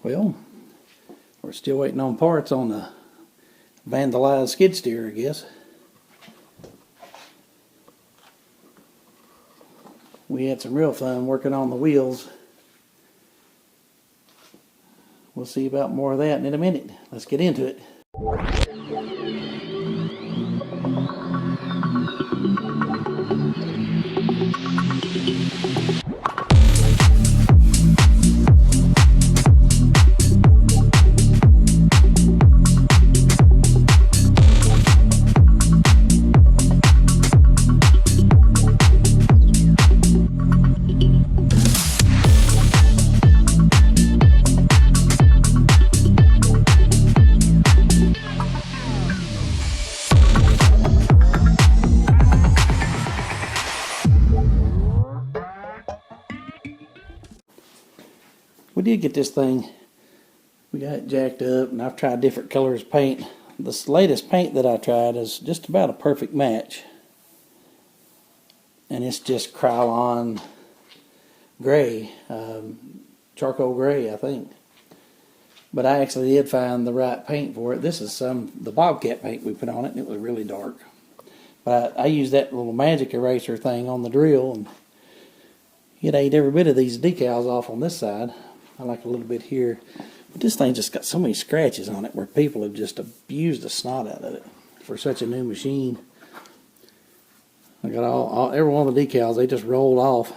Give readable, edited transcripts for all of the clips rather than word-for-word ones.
Well, we're still waiting on parts on the vandalized skid steer, I guess. We had some real fun working on the wheels. We'll see about more of that in a minute. Let's get into it. We did get this thing. We got it jacked up, and I've tried different colors of paint. This latest paint that I tried is just about a perfect match. And it's just Krylon gray, charcoal gray, I think. But I actually did find the right paint for it. This is the Bobcat paint we put on it, and it was really dark. But I used that little magic eraser thing on the drill, and it ate every bit of these decals off on this side. I like a little bit here. But this thing just got so many scratches on it where people have just abused the snot out of it for such a new machine. I got every one of the decals, they just rolled off.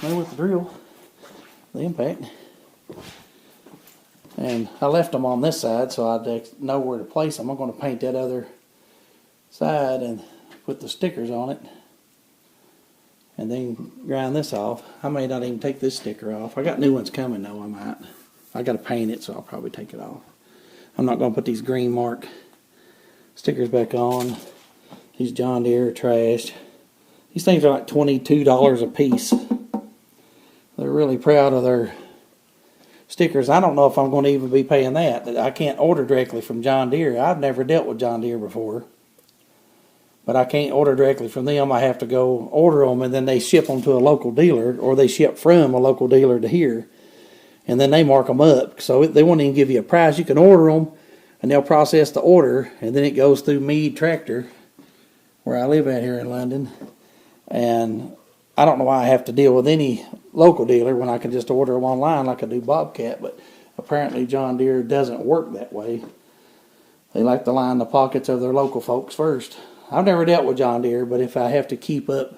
There with the drill, the impact. And I left them on this side so I'd know where to place them. I'm going to paint that other side and put the stickers on it. And then grind this off. I may not even take this sticker off. I got new ones coming though, I might. I got to paint it, so I'll probably take it off. I'm not going to put these green mark stickers back on. These John Deere are trashed. These things are like $22 a piece. They're really proud of their stickers. I don't know if I'm going to even be paying that. I can't order directly from John Deere. I've never dealt with John Deere before. But I can't order directly from them. I have to go order them, and then they ship them to a local dealer, or they ship from a local dealer to here. And then they mark them up. So they won't even give you a price. You can order them, and they'll process the order, and then it goes through Meade Tractor, where I live out here in London. And I don't know why I have to deal with any local dealer when I can just order them online like I do Bobcat, but apparently John Deere doesn't work that way. They like to line the pockets of their local folks first. I've never dealt with John Deere, but if I have to keep up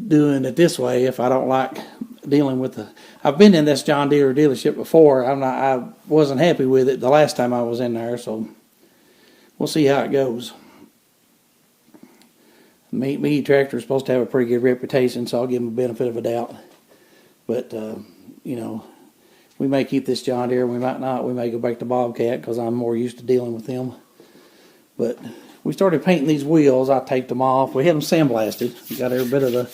doing it this way, if I don't like dealing with I've been in this John Deere dealership before. I wasn't happy with it the last time I was in there, so we'll see how it goes. Meade Tractor is supposed to have a pretty good reputation, so I'll give them a benefit of a doubt. But you know, we may keep this John Deere, we might not. We may go back to Bobcat because I'm more used to dealing with them. But we started painting these wheels. I taped them off. We had them sandblasted. We got every bit of the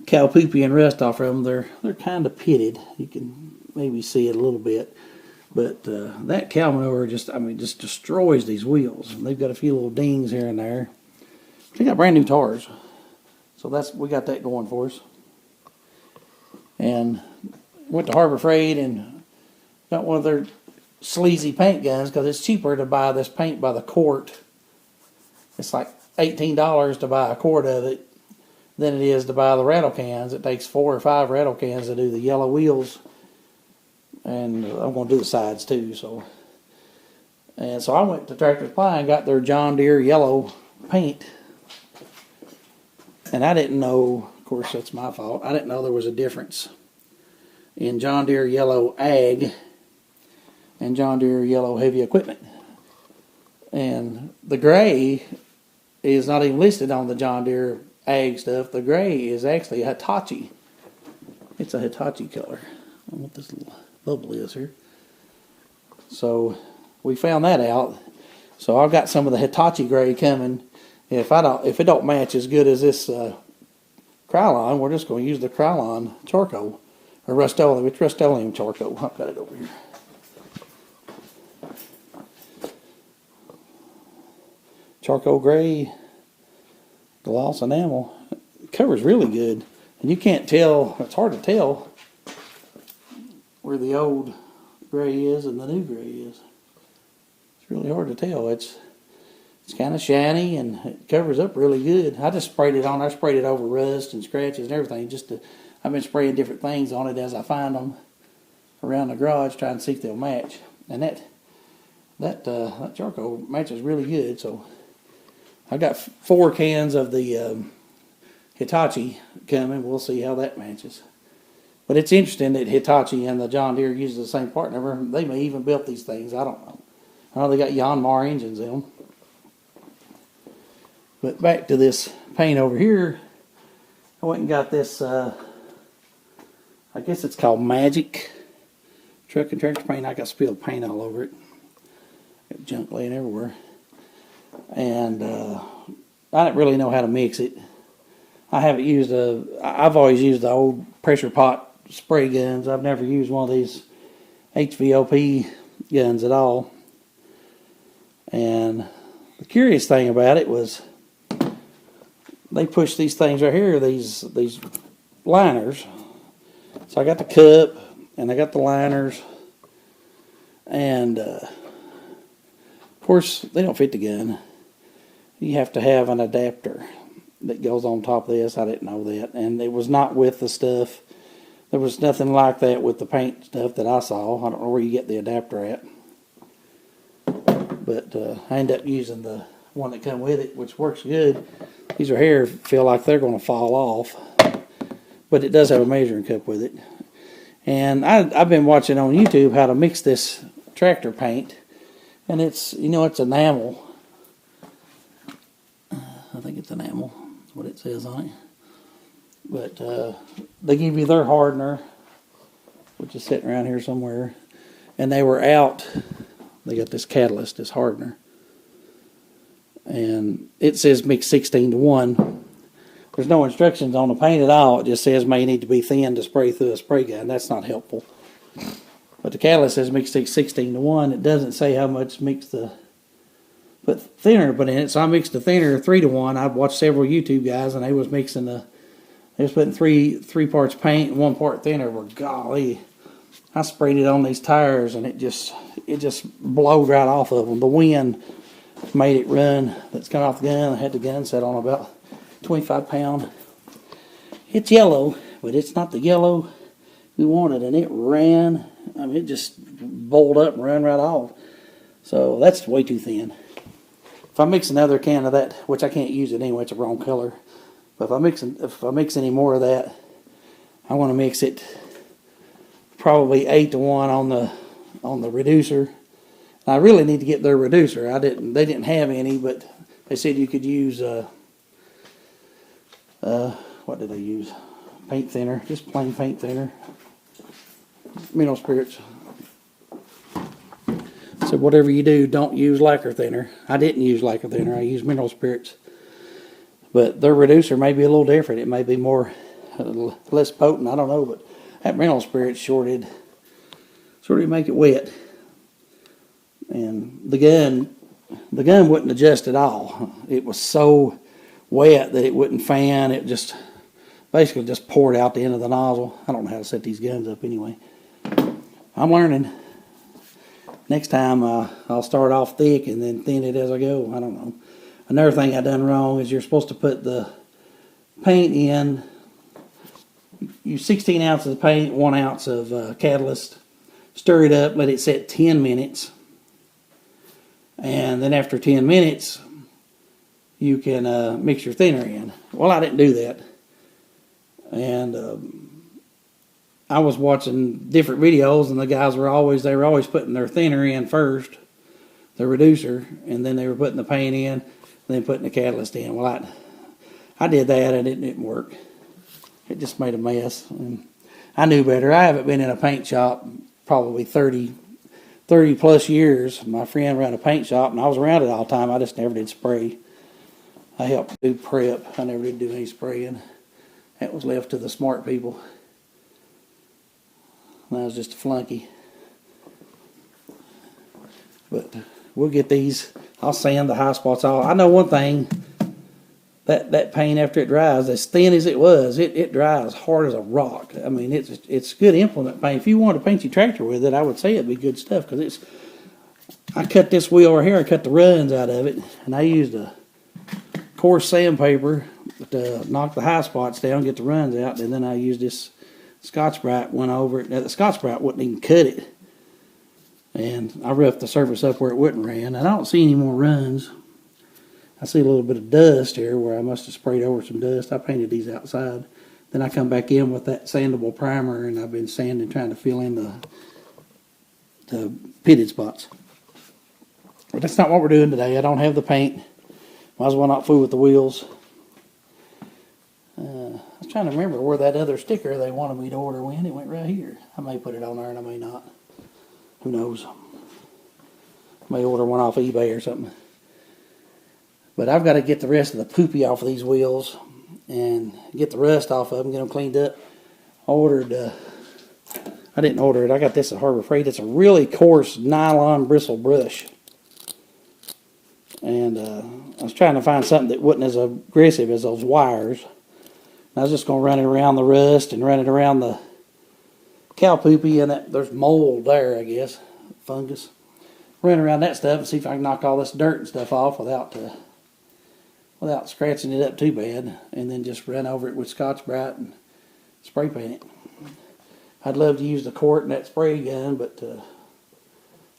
cow poopy and rust off of them. They're kind of pitted. You can maybe see it a little bit. But that cow manure just destroys these wheels. And they've got a few little dings here and there. They got brand new tires. So we got that going for us. And went to Harbor Freight and got one of their sleazy paint guns because it's cheaper to buy this paint by the quart. It's like $18 to buy a quart of it than it is to buy the rattle cans. It takes 4 or 5 rattle cans to do the yellow wheels, and I'm going to do the sides too. So I went to Tractor Supply and got their John Deere yellow paint, and I didn't know. Of course, that's my fault. I didn't know there was a difference in John Deere yellow ag and John Deere yellow heavy equipment. And the gray is not even listed on the John Deere ag stuff. The gray is actually a Hitachi. It's a Hitachi color. I don't know what this little bubble is here. So we found that out. So I've got some of the Hitachi gray coming. If it don't match as good as this Krylon, we're just going to use the Krylon charcoal or Rust-Oleum. It's Rust-Oleum charcoal. I've got it over here. Charcoal gray, gloss enamel. The cover's really good, and you can't tell. It's hard to tell where the old gray is and the new gray is. It's really hard to tell. It's kind of shiny and it covers up really good. I just sprayed it on. I sprayed it over rust and scratches and everything. I've been spraying different things on it as I find them around the garage, trying to see if they'll match. And that charcoal matches really good. So I got 4 cans of the Hitachi coming. We'll see how that matches. But it's interesting that Hitachi and the John Deere uses the same part number. They may even built these things. I don't know. I know they got Yanmar engines in them. But back to this paint over here, I went and got this, I guess it's called Magic Truck and Tractor Paint. I got spilled paint all over it. Got junk laying everywhere. And I didn't really know how to mix it. I've always used the old pressure pot spray guns. I've never used one of these HVOP guns at all. And the curious thing about it was they push these things right here, these liners. So I got the cup and I got the liners, and of course they don't fit the gun. You have to have an adapter that goes on top of this. I didn't know that, and it was not with the stuff. There was nothing like that with the paint stuff that I saw. I don't know where you get the adapter at, but I ended up using the one that come with it, which works good. These right here feel like they're going to fall off, but it does have a measuring cup with it. And I've been watching on YouTube how to mix this tractor paint, and it's enamel. I think it's enamel. That's what it says on it. But they give you their hardener, which is sitting around here somewhere, and they were out. They got this catalyst, this hardener, and it says mix 16:1. There's no instructions on the paint at all. It just says may need to be thin to spray through a spray gun. That's not helpful. But the catalyst says mix 16:1. It doesn't say how much put thinner in it. So I mixed the thinner 3:1. I've watched several YouTube guys, and they was putting three parts paint and 1 part thinner. Well, golly, I sprayed it on these tires, and it just blowed right off of them. The wind made it run. That's coming off the gun. I had the gun set on about 25 pound. It's yellow, but it's not the yellow we wanted, and it ran. I mean, it just bowled up and ran right off. So that's way too thin. If I mix another can of that, which I can't use it anyway, it's a wrong color. But if I mix any more of that, I want to mix it probably 8:1 on the reducer. I really need to get their reducer. They didn't have any, but they said you could use what did they use? Paint thinner, just plain paint thinner. Mineral spirits. So whatever you do, don't use lacquer thinner. I didn't use lacquer thinner. I used mineral spirits. But their reducer may be a little different. It may be less potent. I don't know, but that mineral spirit sort of make it wet. And the gun wouldn't adjust at all. It was so wet that it wouldn't fan. It just basically just poured out the end of the nozzle. I don't know how to set these guns up anyway. I'm learning. Next time I'll start off thick and then thin it as I go. I don't know. Another thing I done wrong is you're supposed to put the paint in. Use 16 ounces of paint, 1 ounce of catalyst. Stir it up, let it set 10 minutes. And then after 10 minutes, you can mix your thinner in. Well, I didn't do that. And I was watching different videos, and the guys were always putting their thinner in first, the reducer, and then they were putting the paint in, and then putting the catalyst in. Well, I did that, and it didn't work. It just made a mess. And I knew better. I haven't been in a paint shop probably 30 plus years. My friend ran a paint shop, and I was around it all the time. I just never did spray. I helped do prep. I never did do any spraying. That was left to the smart people. And I was just a flunky. But we'll get these. I'll sand the high spots off. I know one thing. that paint after it dries, as thin as it was, it dries hard as a rock. I mean, it's good implement paint. If you want to paint your tractor with it, I would say it'd be good stuff, because I cut this wheel over here, I cut the runs out of it, and I used a coarse sandpaper to knock the high spots down, get the runs out, and then I used this Scotch-Brite, went over it. Now, the Scotch-Brite wouldn't even cut it, and I roughed the surface up where it wouldn't run. And I don't see any more runs. I see a little bit of dust here where I must have sprayed over some dust. I painted these outside. Then I come back in with that sandable primer, and I've been sanding, trying to fill in the pitted spots. But that's not what we're doing today. I don't have the paint. Might as well not fool with the wheels. I was trying to remember where that other sticker they wanted me to order went. It went right here. I may put it on there and I may not. Who knows? I may order one off eBay or something. But I've got to get the rest of the poopy off of these wheels and get the rust off of them, get them cleaned up. I didn't order it. I got this at Harbor Freight. It's a really coarse nylon bristle brush. And I was trying to find something that wasn't as aggressive as those wires. And I was just going to run it around the rust and run it around the cow poopy, and there's mold there, I guess, fungus. Run around that stuff and see if I can knock all this dirt and stuff off without scratching it up too bad, and then just run over it with Scotch-Brite and spray paint it. I'd love to use the quart and that spray gun, but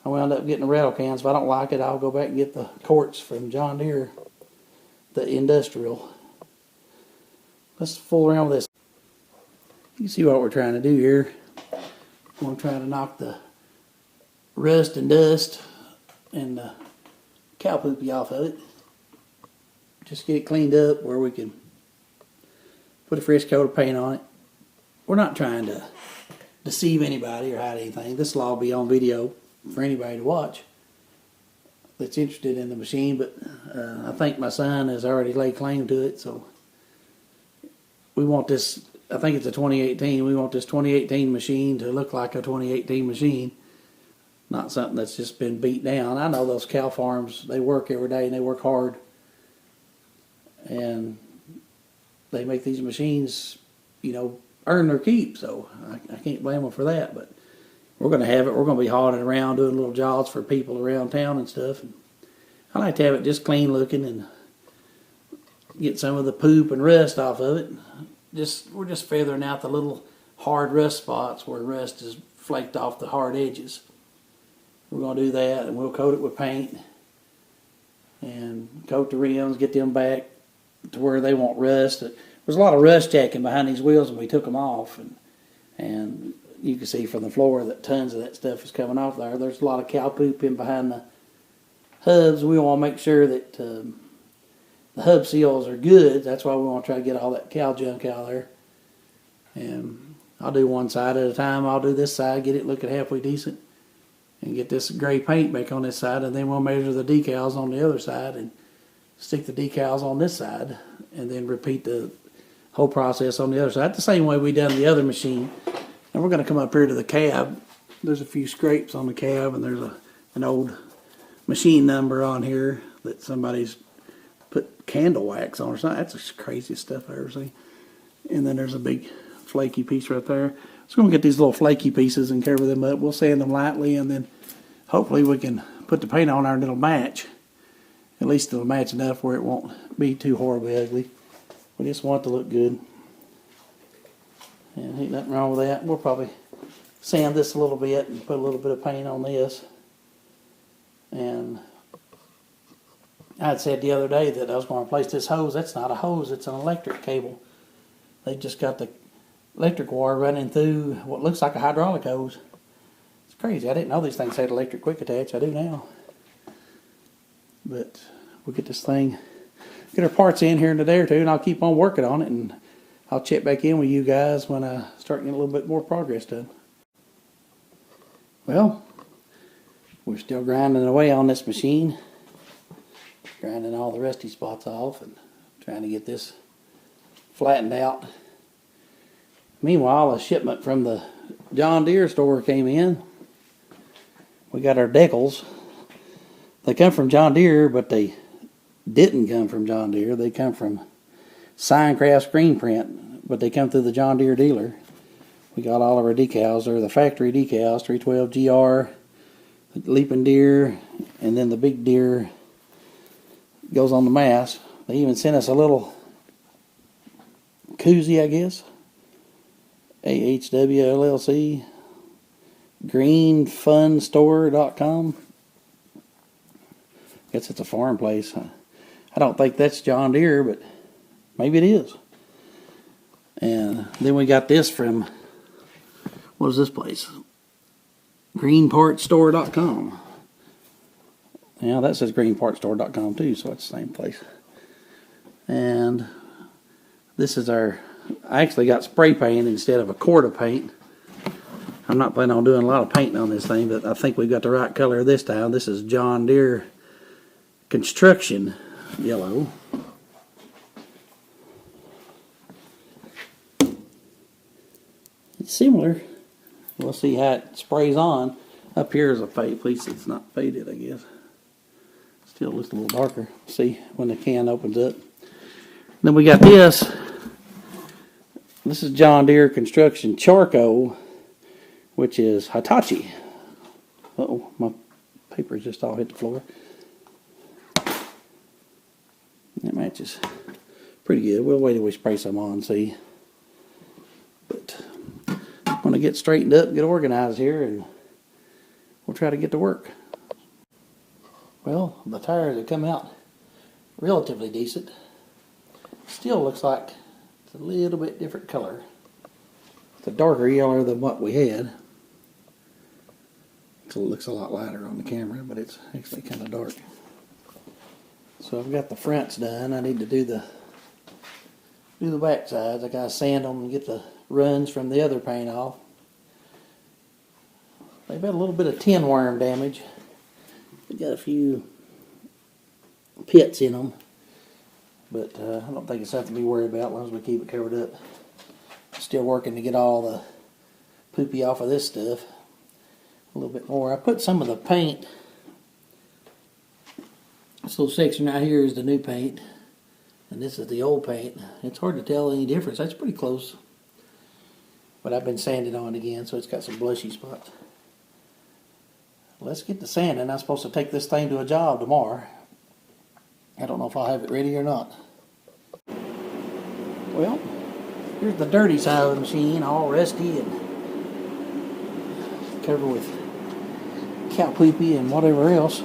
I wound up getting a rattle can. So if I don't like it, I'll go back and get the quarts from John Deere, the industrial. Let's fool around with this. You can see what we're trying to do here. We're going to try to knock the rust and dust and the cow poopy off of it. Just get it cleaned up where we can put a fresh coat of paint on it. We're not trying to deceive anybody or hide anything. This will all be on video for anybody to watch that's interested in the machine, but I think my son has already laid claim to it, so we want this, I think it's a 2018, we want this 2018 machine to look like a 2018 machine, not something that's just been beat down. I know those cow farms, they work every day and they work hard, and they make these machines, you know, earn their keep, so I can't blame them for that. But we're going to have it, we're going to be hauling it around, doing little jobs for people around town and stuff. And I like to have it just clean looking and get some of the poop and rust off of it. We're just feathering out the little hard rust spots where rust is flaked off the hard edges. We're going to do that, and we'll coat it with paint and coat the rims, get them back to where they won't rust. There's a lot of rust jacking behind these wheels when we took them off, and you can see from the floor that tons of that stuff is coming off there. There's a lot of cow poop in behind the hubs. We want to make sure that the hub seals are good. That's why we want to try to get all that cow junk out of there. And I'll do one side at a time. I'll do this side, get it looking halfway decent, and get this gray paint back on this side, and then we'll measure the decals on the other side and stick the decals on this side, and then repeat the whole process on the other side the same way we done the other machine. And we're going to come up here to the cab. There's a few scrapes on the cab, and there's an old machine number on here that somebody's put candle wax on or something. That's the craziest stuff I've ever seen. And then there's a big flaky piece right there. So we're going to get these little flaky pieces and cover them up. We'll sand them lightly, and then hopefully we can put the paint on there and it'll match. At least it'll match enough where it won't be too horribly ugly. We just want it to look good. And ain't nothing wrong with that. We'll probably sand this a little bit and put a little bit of paint on this. And I had said the other day that I was going to replace this hose. That's not a hose, it's an electric cable. They just got the electric wire running through what looks like a hydraulic hose. It's crazy. I didn't know these things had electric quick attach. I do now. But we'll get this thing, get our parts in here in a day or two, and I'll keep on working on it, and I'll check back in with you guys when I start getting a little bit more progress done. Well, we're still grinding away on this machine, grinding all the rusty spots off and trying to get this flattened out. Meanwhile, a shipment from the John Deere store came in. We got our decals. They come from John Deere, but they didn't come from John Deere. They come from Signcraft screen print, but they come through the John Deere dealer. We got all of our decals. They're the factory decals, 312 GR, the Leaping Deer, and then the big deer goes on the mast. They even sent us a little koozie, I guess. AHW LLC, greenfunstore.com. Guess it's a farm place. I don't think that's John Deere, but maybe it is. And then we got this from, what is this place? greenpartstore.com. Yeah, that says greenpartstore.com too, so it's the same place. And this is our, I actually got spray paint instead of a quart of paint. I'm not planning on doing a lot of painting on this thing, but I think we've got the right color this time. This is John Deere Construction Yellow. It's similar. We'll see how it sprays on. Up here is a fade. Please, it's not faded, I guess. Still looks a little darker. See when the can opens up. Then we got this. This is John Deere Construction Charcoal, which is Hitachi. Uh-oh, my paper just all hit the floor. That matches pretty good. We'll wait till we spray some on and see. But I'm going to get straightened up, get organized here, and we'll try to get to work. Well, the tires have come out relatively decent. Still looks like it's a little bit different color. It's a darker yellow than what we had. So it looks a lot lighter on the camera, but it's actually kind of dark. So I've got the fronts done. I need to do the back sides. I gotta sand them and get the runs from the other paint off. They've had a little bit of tin worm damage. They got a few pits in them, but I don't think it's something to be worried about as long as we keep it covered up. Still working to get all the poopy off of this stuff a little bit more. I put some of the paint. This little section right here is the new paint, and this is the old paint. It's hard to tell any difference. That's pretty close, but I've been sanding on again, so it's got some blushy spots. Let's get to sanding. I'm supposed to take this thing to a job tomorrow. I don't know if I'll have it ready or not. Well, here's the dirty side of the machine, all rusty and covered with cow poopy and whatever else.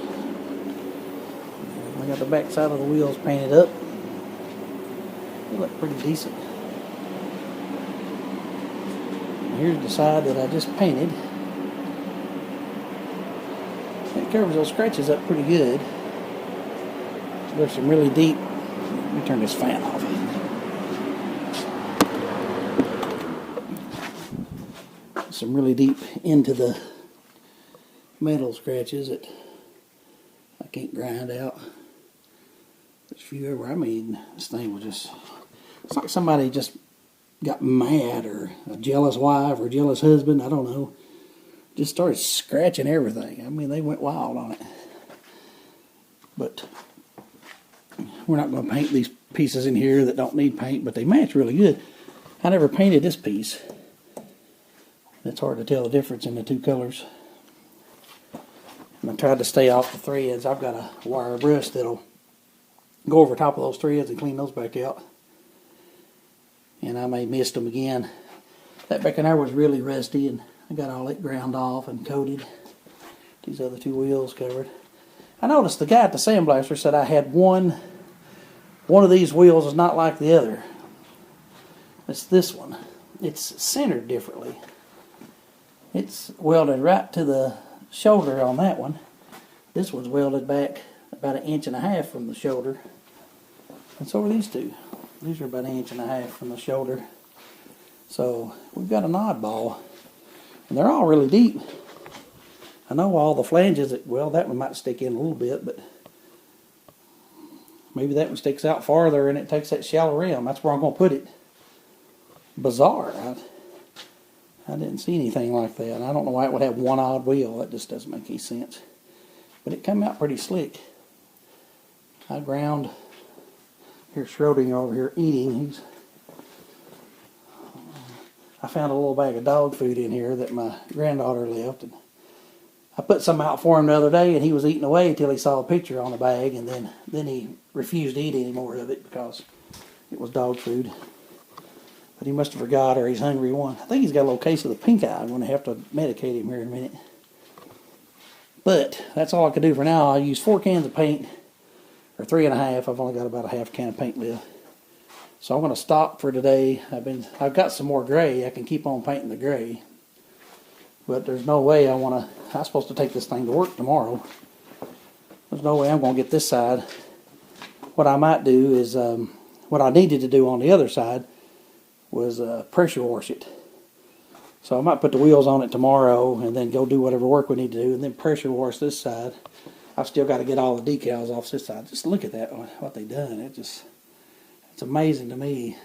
I got the back side of the wheels painted up. They look pretty decent. And here's the side that I just painted. It covers those scratches up pretty good. There's some really deep. Let me turn this fan off. Some really deep into the metal scratches that I can't grind out. There's a few everywhere. I mean, this thing was just, it's like somebody just got mad, or a jealous wife or a jealous husband, I don't know. Just started scratching everything. I mean, they went wild on it. But we're not going to paint these pieces in here that don't need paint, but they match really good. I never painted this piece. It's hard to tell the difference in the two colors. And I tried to stay off the threads. I've got a wire brush that'll go over top of those threads and clean those back out. And I may miss them again. That back in there was really rusty, and I got all that ground off and coated. These other two wheels covered. I noticed the guy at the sandblaster said I had one of these wheels is not like the other. It's this one. It's centered differently. It's welded right to the shoulder on that one. This one's welded back about 1.5 inches from the shoulder. And so are these two. These are about 1.5 inches from the shoulder. So we've got an oddball. And they're all really deep. I know all the flanges, well, that one might stick in a little bit, but maybe that one sticks out farther and it takes that shallow rim. That's where I'm going to put it. Bizarre. I didn't see anything like that. I don't know why it would have one odd wheel. That just doesn't make any sense. But it came out pretty slick. I ground Here's Schrodinger over here eating. I found a little bag of dog food in here that my granddaughter left, and I put some out for him the other day, and he was eating away until he saw a picture on the bag, and then he refused to eat any more of it because it was dog food. But he must have forgot, or he's hungry one. I think he's got a little case of the pink eye. I'm going to have to medicate him here in a minute. But that's all I can do for now. I use 4 cans of paint, or 3.5. I've only got about a half can of paint left. So I'm going to stop for today. I've got some more gray. I can keep on painting the gray. But there's no way I'm supposed to take this thing to work tomorrow. There's no way I'm going to get this side. What I might do is, what I needed to do on the other side was pressure wash it. So I might put the wheels on it tomorrow and then go do whatever work we need to do and then pressure wash this side. I've still got to get all the decals off this side. Just look at that, what they've done. It's amazing to me.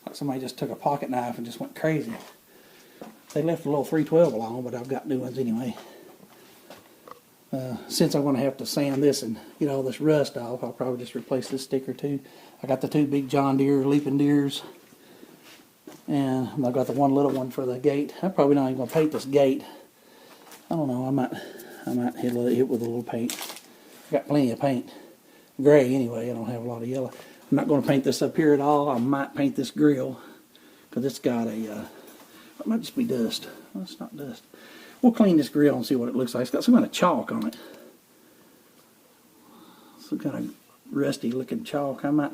Like somebody just took a pocket knife and just went crazy. They left a little 312 alone, but I've got new ones anyway. Since I'm going to have to sand this and get all this rust off, I'll probably just replace this sticker too. I got the 2 big John Deere leaping deers. And I've got the 1 little one for the gate. I'm probably not even going to paint this gate. I don't know. I might hit it with a little paint. I've got plenty of paint. Gray anyway. I don't have a lot of yellow. I'm not going to paint this up here at all. I might paint this grill because it's got a. It might just be dust. Well, it's not dust. We'll clean this grill and see what it looks like. It's got some kind of chalk on it. Some kind of rusty looking chalk. I might.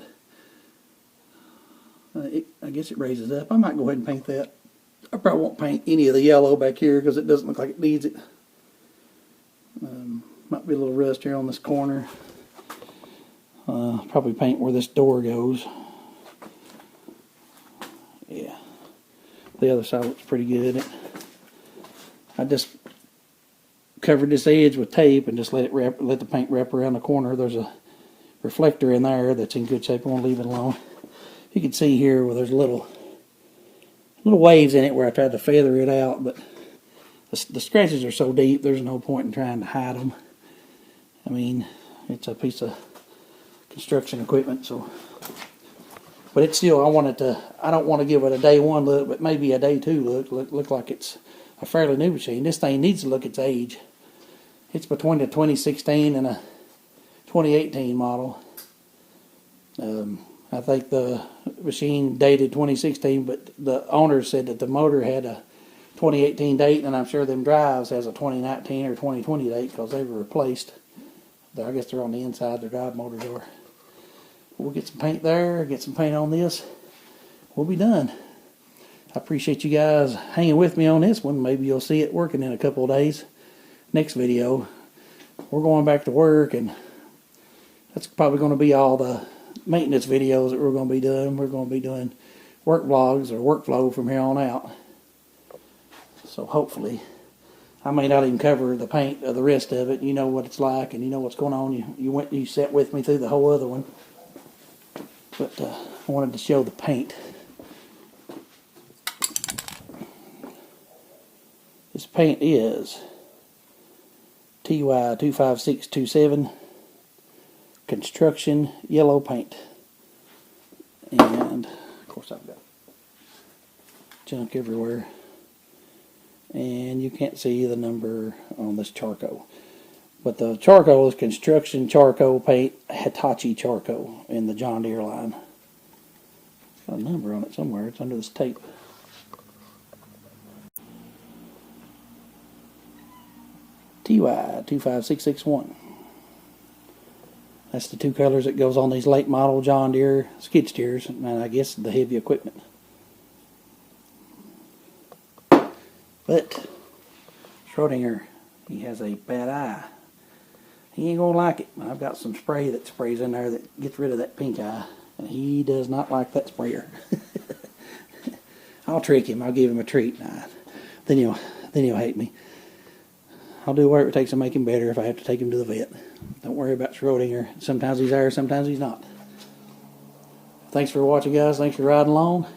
I guess it raises up. I might go ahead and paint that. I probably won't paint any of the yellow back here because it doesn't look like it needs it. Might be a little rust here on this corner. Probably paint where this door goes. Yeah. The other side looks pretty good. I just covered this edge with tape and just let the paint wrap around the corner. There's a reflector in there that's in good shape. I won't leave it alone. You can see here where there's little waves in it where I tried to feather it out, but the scratches are so deep there's no point in trying to hide them. I mean, it's a piece of construction equipment, so. But it's still, I don't want to give it a day 1 look, but maybe a day 2 look like it's a fairly new machine. This thing needs to look its age. It's between a 2016 and a 2018 model. I think the machine dated 2016, but the owner said that the motor had a 2018 date, and I'm sure them drives has a 2019 or 2020 date because they were replaced. I guess they're on the inside, their drive motors are. We'll get some paint there, get some paint on this. We'll be done. I appreciate you guys hanging with me on this one. Maybe you'll see it working in a couple of days. Next video, we're going back to work, and that's probably going to be all the maintenance videos that we're going to be doing. We're going to be doing work vlogs or workflow from here on out. So hopefully, I may not even cover the paint or the rest of it. You know what it's like, and you know what's going on. You sat with me through the whole other one. But I wanted to show the paint. This paint is TY25627 construction yellow paint. And of course I've got junk everywhere. And you can't see the number on this charcoal. But the charcoal is construction charcoal paint, Hitachi charcoal in the John Deere line. It's got a number on it somewhere. It's under this tape. TY25661. That's the 2 colors that goes on these late model John Deere skid steers, and I guess the heavy equipment. But Schrodinger, he has a bad eye. He ain't gonna like it. I've got some spray that sprays in there that gets rid of that pink eye, and he does not like that sprayer. I'll trick him. I'll give him a treat. Then he'll hate me. I'll do whatever it takes to make him better if I have to take him to the vet. Don't worry about Schrodinger. Sometimes he's there, sometimes he's not. Thanks for watching, guys. Thanks for riding along.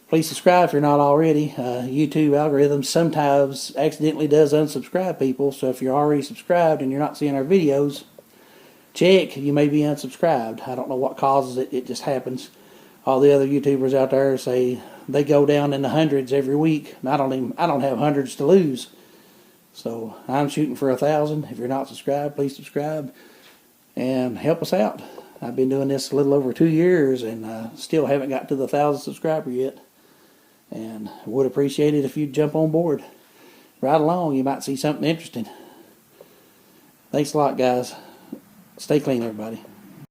Please subscribe if you're not already. YouTube algorithm sometimes accidentally does unsubscribe people, so if you're already subscribed and you're not seeing our videos, check, you may be unsubscribed. I don't know what causes it. It just happens. All the other YouTubers out there say they go down in the hundreds every week. And I don't have hundreds to lose. So I'm shooting for 1,000. If you're not subscribed, please subscribe and help us out. I've been doing this a little over 2 years and still haven't got to the 1,000 subscriber yet. And would appreciate it if you'd jump on board. Right along, you might see something interesting. Thanks a lot, guys. Stay clean, everybody.